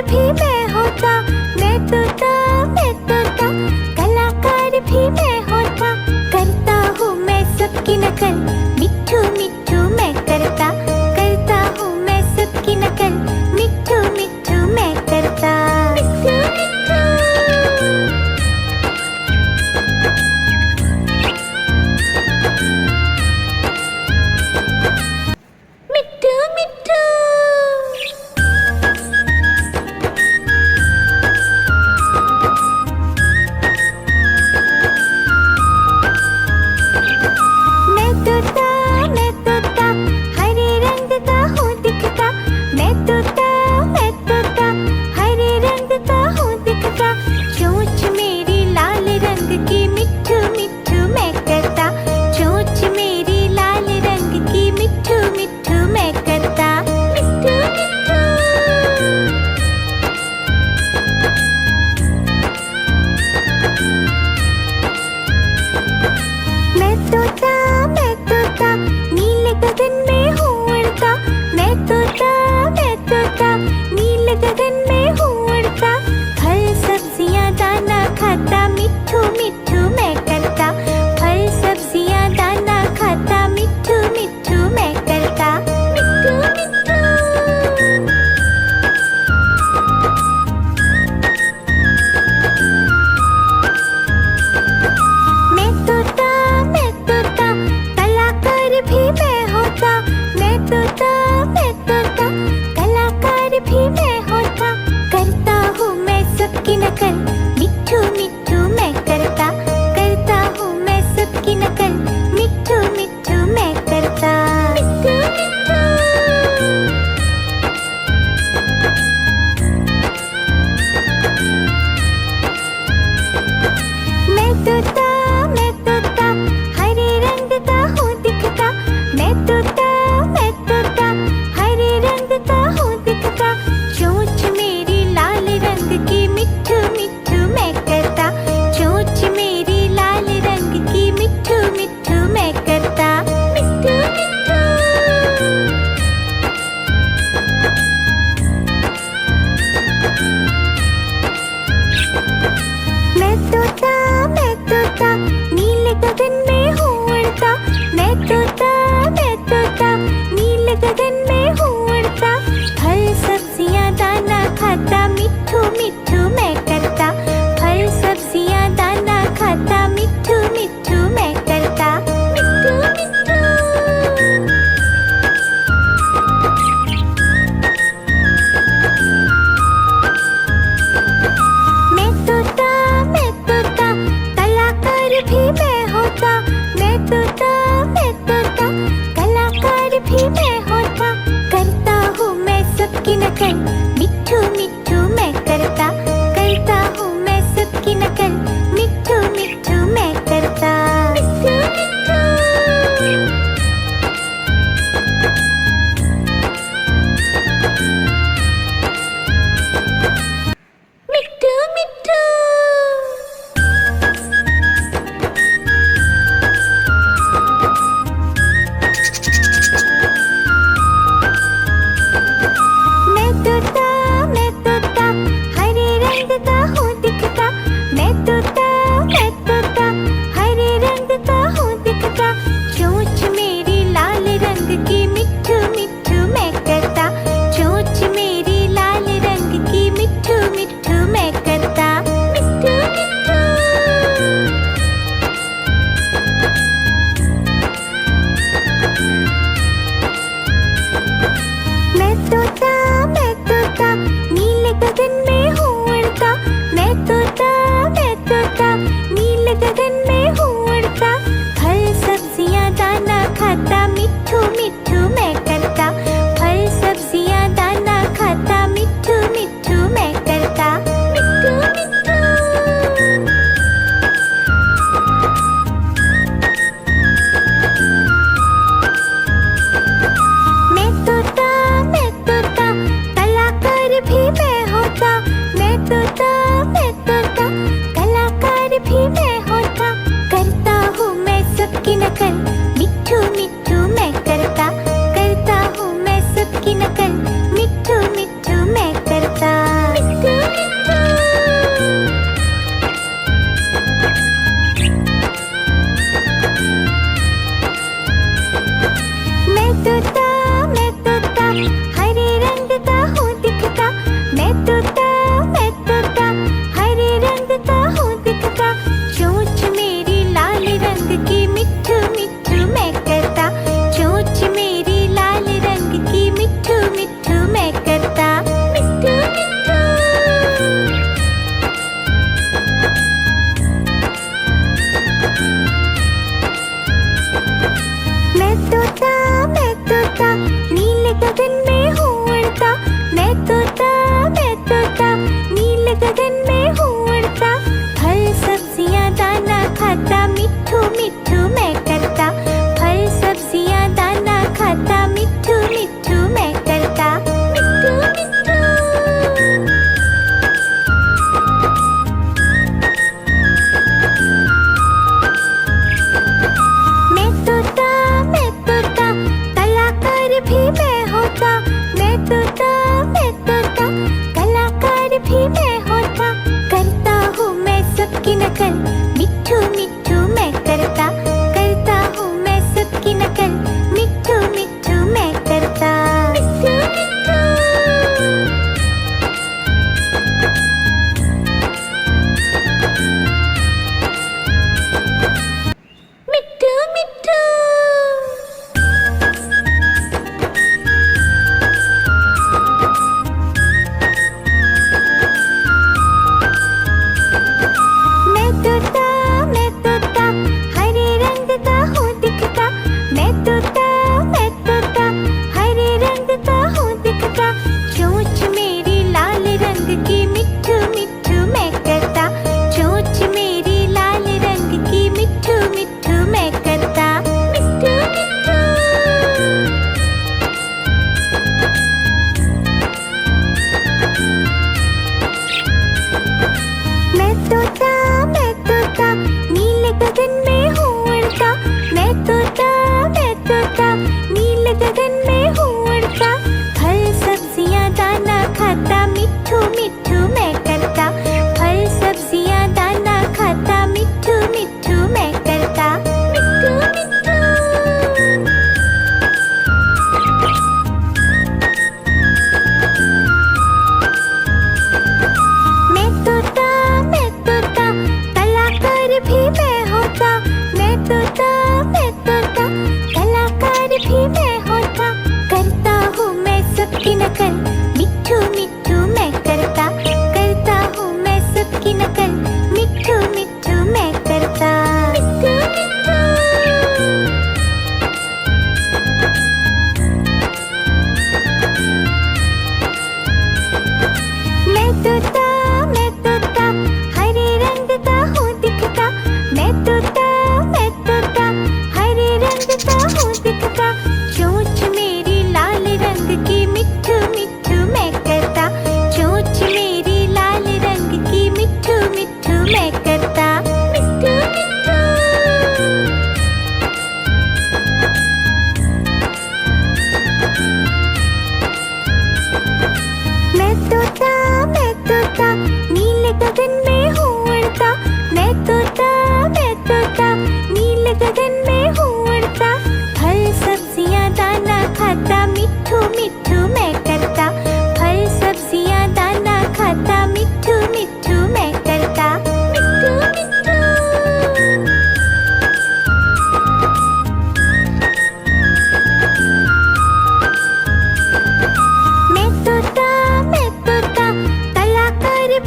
भी मैं होता, मैं तोता, मैं तोता, कलाकार भी मैं होता। करता हूँ मैं सबकी नकल, मिट्ठू मिट्ठू मैं करता हूँ मैं सबकी नकल, मिट्ठू मिट्ठू मैं करता। मिट्ठू मिट्ठू। मैं तोता, हरे रंग का हूँ दिखता, मैं तोता।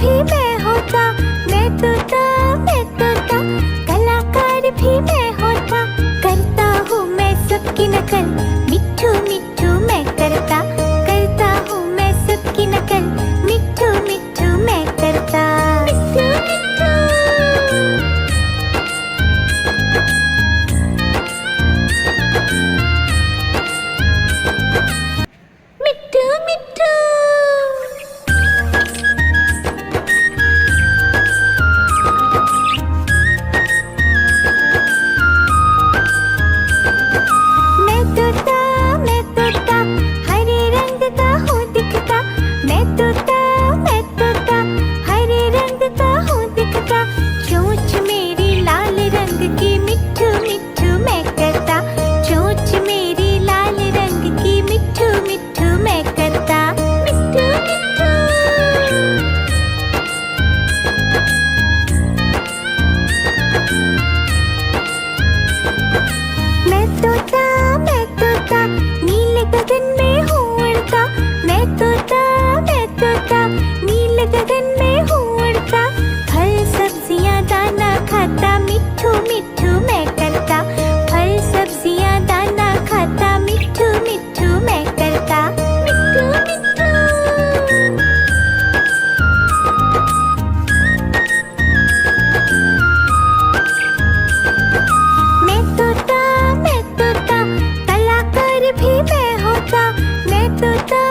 भी मैं होता, मैं तोता, मैं तोता, कलाकार भी मैं होता, करता हूँ मैं सबकी नकल, मिट्ठू मिट्ठू मैं करता, करता हूँ मैं सबकी नकल, मिट्ठू मिट्ठू मैं करता, मिट्ठू मिट्ठू। मिट्ठू मिट्ठू। मैं तोता, हरे रंग का हूँ दिखता, मैं तोता, हरे रंग का हूँ दिखता, चोंच मेरी लाल रंग की, मिट्ठू मिट्ठू मैं करता, चोंच मेरी लाल रंग की, मिट्ठू मिट्ठू मैं करता, मिट्ठू मिट्ठू। मैं तोता, नीले गगन में हूँ उड़ता, मैं तोता, नीले गगन में हूँ उड़ता, फल सब्जियाँ दाना खाता, मिट्ठू मिट्ठू मैं करता, फल सब्जियाँ दाना खाता, मिट्ठू मिट्ठू मैं करता, मिट्ठू मिट्ठू। मैं तोता, कलाकार भी मैं होता, मैं तोता,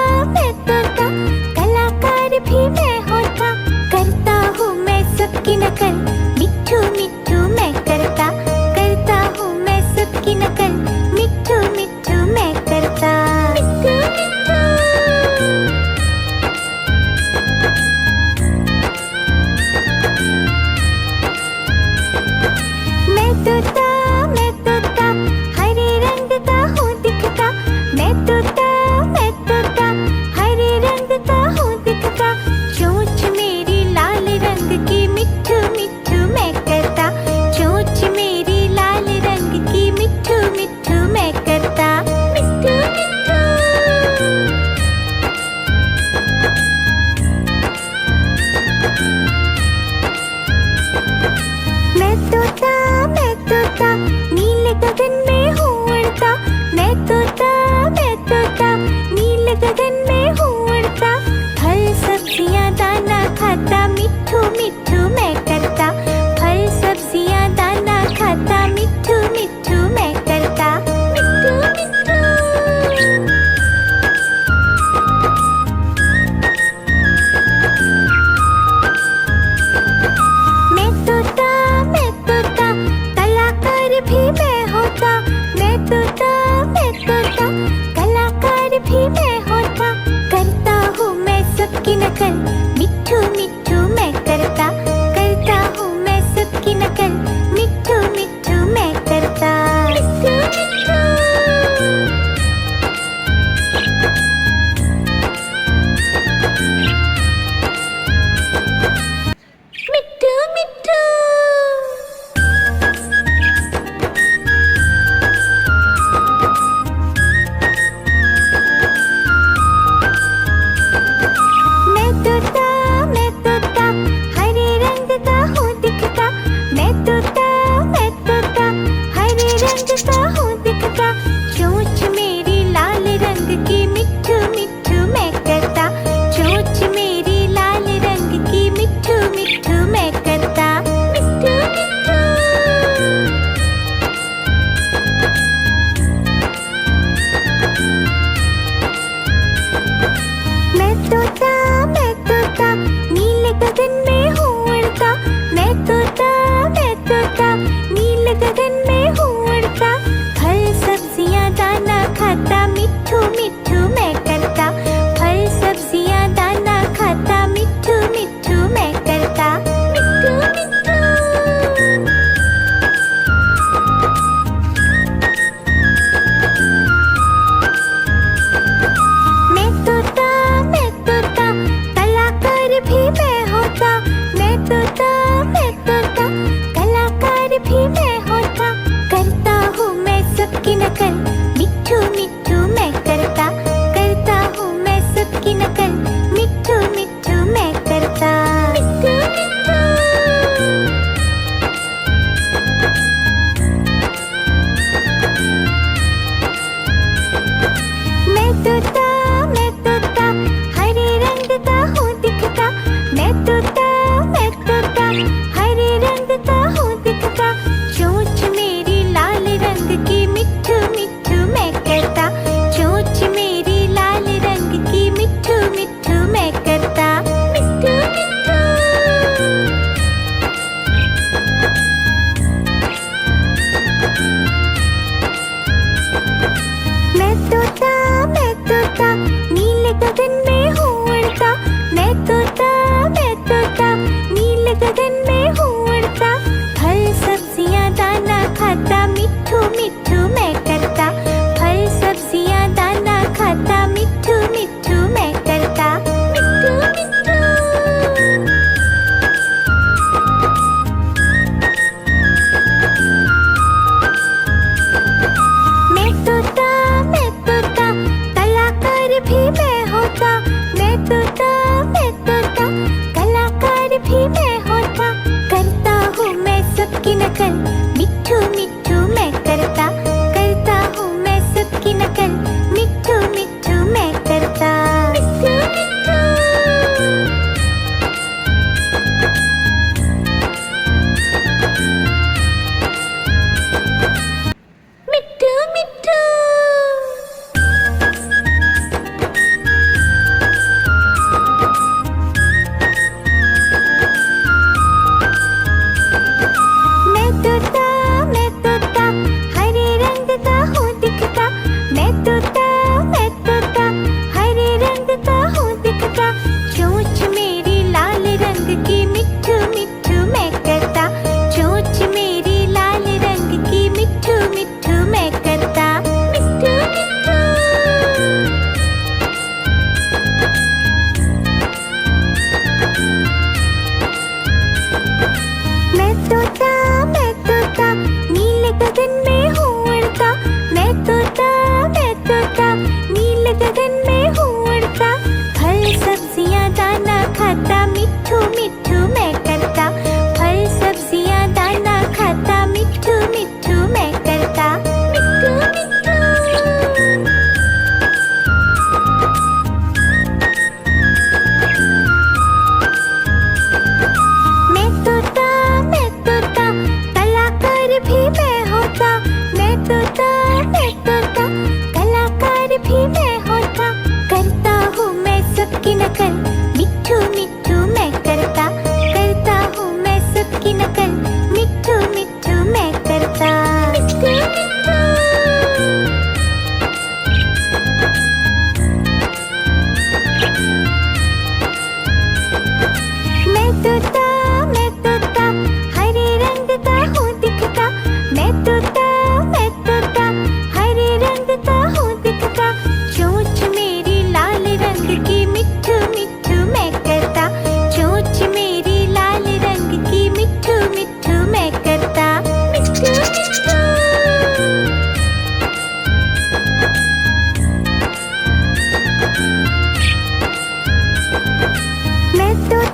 कलाकार भी मैं होता, करता हूँ मैं सबकी नकल, मिट्ठू मिट्ठू मैं करता, करता हूँ मैं सबकी नकल, मिट्ठू मिट्ठू मैं करता, मिट्ठू मिट्ठू। मैं तोता, हरे रंग का हूँ दिखता, मैं तोता, हरे रंग का हूँ दिखता, चोंच मेरी लाल रंग की, मिट्ठू मिट्ठू मैं करता, चोंच मेरी लाल रंग की, मिट्ठू मिट्ठू मैं करता, मिट्ठू मिट्ठू। मैं तोता, नीले गगन में हूँ उड़ता, मैं तोता, नीले गगन में हूँ उड़ता, फल सब्जियाँ दाना खाता, मिट्ठू मिट्ठू मैं करता, फल सब्जियाँ दाना खाता, मिट्ठू मिट्ठू मैं करता, मिट्ठू मिट्ठू। मैं तोता, कलाकार भी मैं होता, मैं तोता, कलाकार भी मैं होता, करता हूँ मैं सबकी नकल, मिट्ठू मिट्ठू मैं करता, करता हूँ मैं सबकी नकल, मिट्ठू मिट्ठू मैं करता, मिट्ठू मिट्ठू। मिट्ठू मिट्ठू। मैं तोता, हरे रंग का हूँ दिखता, मैं तो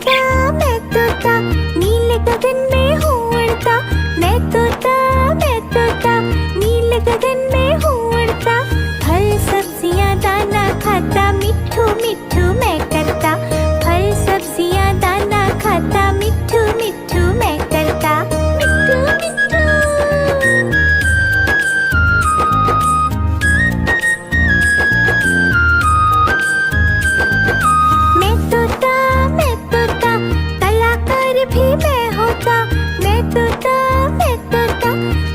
तोता नीले गगन में हूँ उड़ता। मैं तोता नीले गगन में हूँ उड़ता। फल सब्जियाँ दाना खाता मिट्ठू मिट्ठू मैं करता। फल सब्जियाँ दाना खाता मिट्ठू मिट्ठू मैं करता। मिट्ठू मिट्ठू। मैं तोता कलाकार भी मैं होता। मैं तोता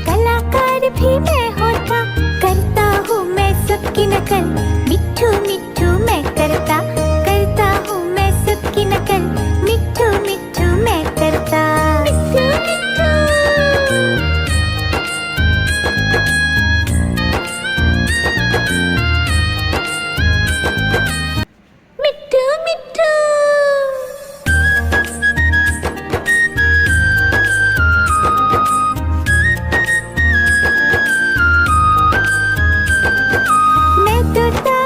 कलाकार भी मैं होता। करता हूँ मैं सबकी नकल मिट्ठू मिट्ठू मैं करता। करता हूँ मैं सबकी नकल मिट्ठू मिट्ठू मैं करता। मिट्ठू मिट्ठू। मिट्ठू मिट्ठू। मैं तोता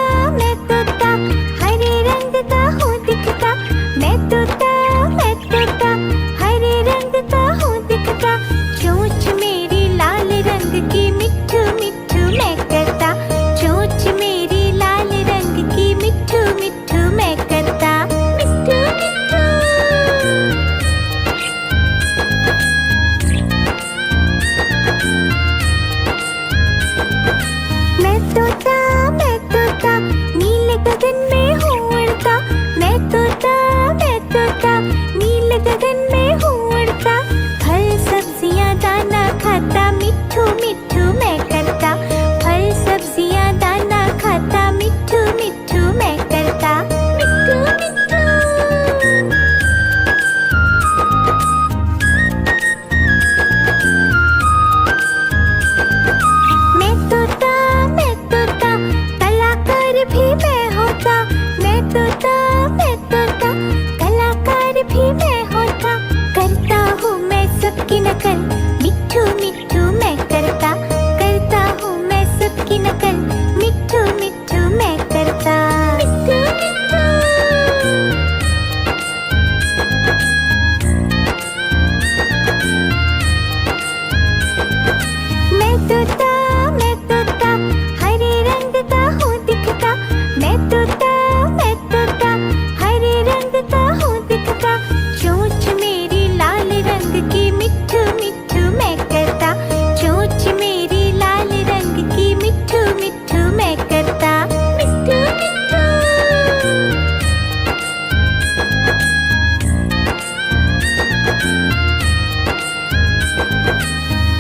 हरे रंग का हूँ दिखता। मैं तोता हरे रंग का हूँ दिखता। चोंच मेरी लाल रंग की मिट्ठू मिट्ठू मैं करता। चोंच मेरी लाल रंग की मिट्ठू मिट्ठू मैं करता। मिट्ठू मिट्ठू। मैं तोता नीले गगन में हूँ उड़ता। मैं तोता नीले गगन में हूँ उड़ता। फल सब्जियाँ दाना खाता मिट्ठू मिट्ठू मैं करता। फल सब्जियाँ दाना खाता मिट्ठू मिट्ठू मैं करता। मिट्ठू मिट्ठू। मैं तोता कलाकार भी मैं होता। मैं तोता कलाकार भी मैं होता। करता हूँ मैं सबकी नकल मिट्ठू मिट्ठू मैं करता। करता हूँ मैं सबकी नकल मिट्ठू मिट्ठू मैं करता। मिट्ठू मिट्ठू। मैं तोता हरे रंग का हूँ दिखता। मैं तोता हरे रंग का हूँ दिखता। चोंच मेरी लाल रंग की मिट्ठू मिट्ठू मैं करता। चोंच मेरी लाल रंग की मिट्ठू मिट्ठू मैं करता। मिट्ठू मिट्ठू।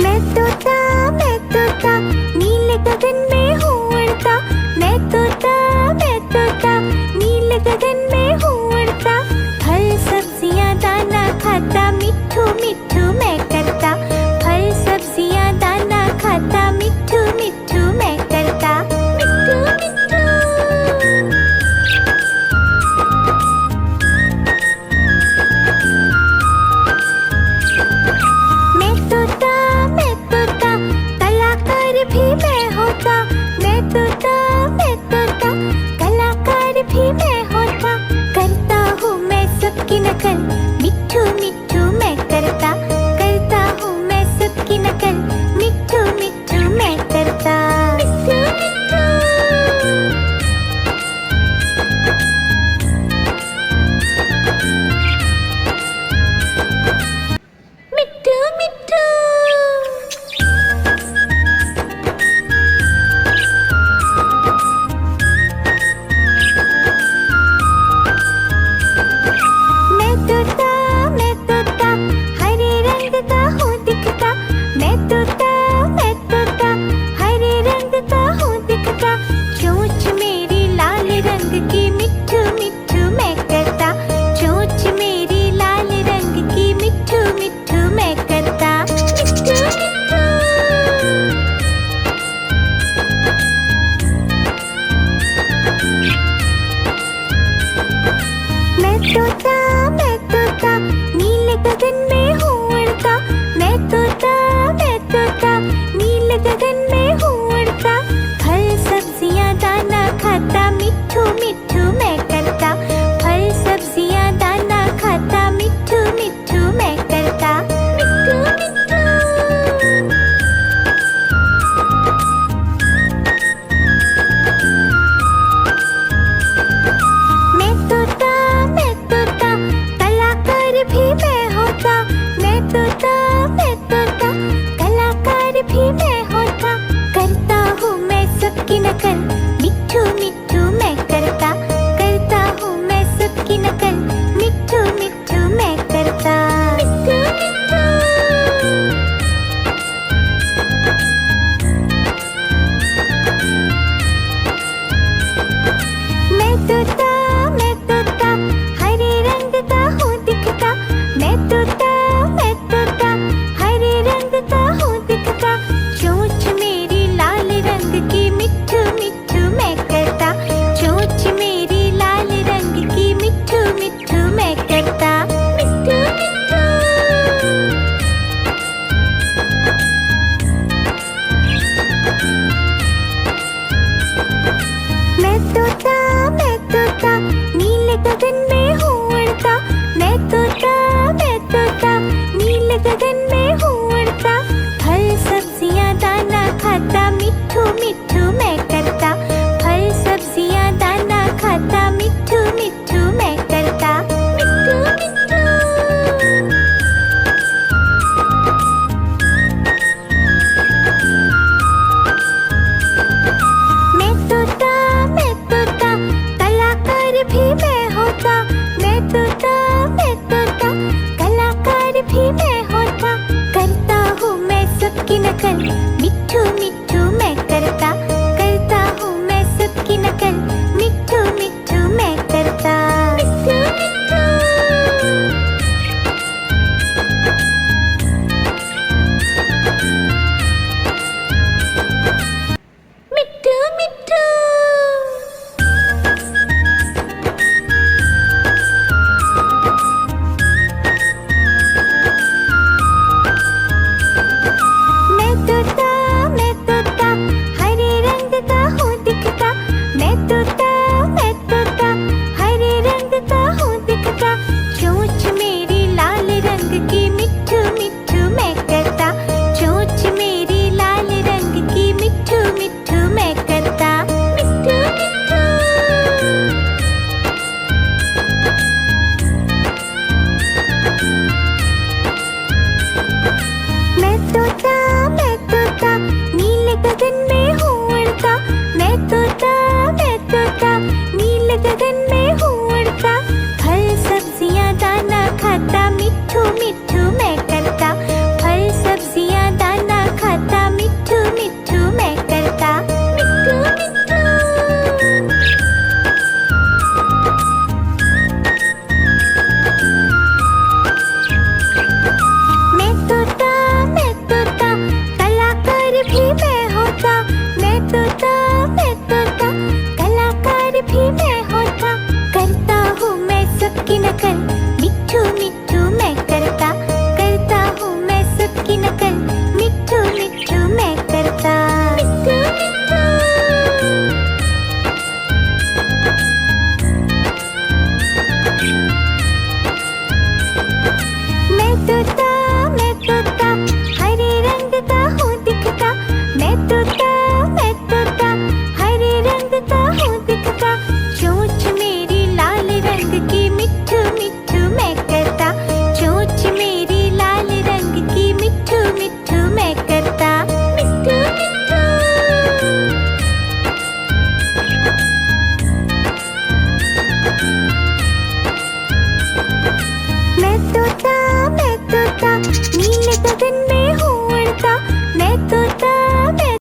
मैं तोता नीले गगन में हूँ उड़ता। मैं तोता नीले गगन में हूँ उड़ता। फल सब्जियाँ दाना खाता मिट्ठू मिट्ठू मैं करता। फल सब्जियाँ दाना खाता मिट्ठू मिट्ठू मैं करता। मिट्ठू मिट्ठू। मैं तोता कलाकार भी मैं होता। मैं तोता कलाकार भी मैं होता। करता हूँ मैं सबकी नकल मिट्ठू मिट्ठू मैं करता। करता हूँ मैं सबकी नकल मिट्ठू मिट्ठू मैं करता। मिट्ठू मिट्ठू। मिट्ठू मिट्ठू। मैं तोता भी मैं होता, मैं तोता, मैं तोता, कलाकार भी मैं होता, करता हूँ मैं सबकी नकल, मिट्ठू मिट्ठू मैं करता हूँ मैं सबकी नकल, मिट्ठू मिट्ठू मैं करता, मिट्ठू मिट्ठू। मैं तोता हरे रंग का हूँ दिखता, मैं तोता हरे रंग का हूँ दिखता, चोंच मेरी लाल रंग की, मिट्ठू मिट्ठू मैं करता, चोंच मेरी लाल रंग की, मिट्ठू मिट्ठू मैं करता, मिट्ठू मिट्ठू। मैं तोता नीले गगन में हूँ उड़ता, मैं तोता नीले गगन में हूँ उड़ता, फल सब्जियाँ दाना खाता, मिट्ठू मिट्ठू मैं करता, फल सब्जियाँ दाना खाता, मिट्ठू मिट्ठू मैं करता, मिट्ठू मिट्ठू। मैं तोता कलाकार भी मैं होता, मैं तोता कलाकार भी मैं होता, करता हूँ मैं सबकी नकल, मिट्ठू मिट्ठू मैं करता हूँ मैं सबकी नकल, मिट्ठू मिट्ठू मैं करता, मिट्ठू मिट्ठू। मिट्ठू मिट्ठू। मैं तोता हरे रंग का हूँ दिखता, मैं तोता हरे रंग का हूँ दिखता, चोंच मेरी लाल रंग की, मिट्ठू मिट्ठू मैं करता, चोंच मेरी लाल रंग की, मिट्ठू मिट्ठू मैं करता, मिट्ठू मिट्ठू। मैं तोता नीले गगन में हूँ उड़ता, मैं तोता नीले गगन में हूँ उड़ता, फल सब्जियाँ दाना खाता, मिट्ठू मिट्ठू मैं करता, फल सब्जियाँ दाना खाता, मिट्ठू मिट्ठू मैं करता, मिट्ठू मिट्ठू। मैं तोता कलाकार भी मैं होता, मैं तोता कलाकार भी मैं होता, करता हूँ मैं सबकी नकल, मिट्ठू मिट्ठू मैं करता हूँ मैं सबकी नकल, मिट्ठू मिट्ठू मैं करता, मिट्ठू मिट्ठू। मैं तोता हरे रंग का हूँ दिखता, मैं तोता हरे रंग का हूँ दिखता, चोंच मेरी लाल रंग की, मिट्ठू मिट्ठू मैं करता, चोंच मेरी लाल रंग की, मिट्ठू मिट्ठू मैं करता, मिट्ठू मिट्ठू। मैं तोता नीले गगन में हूँ उड़ता, मैं तो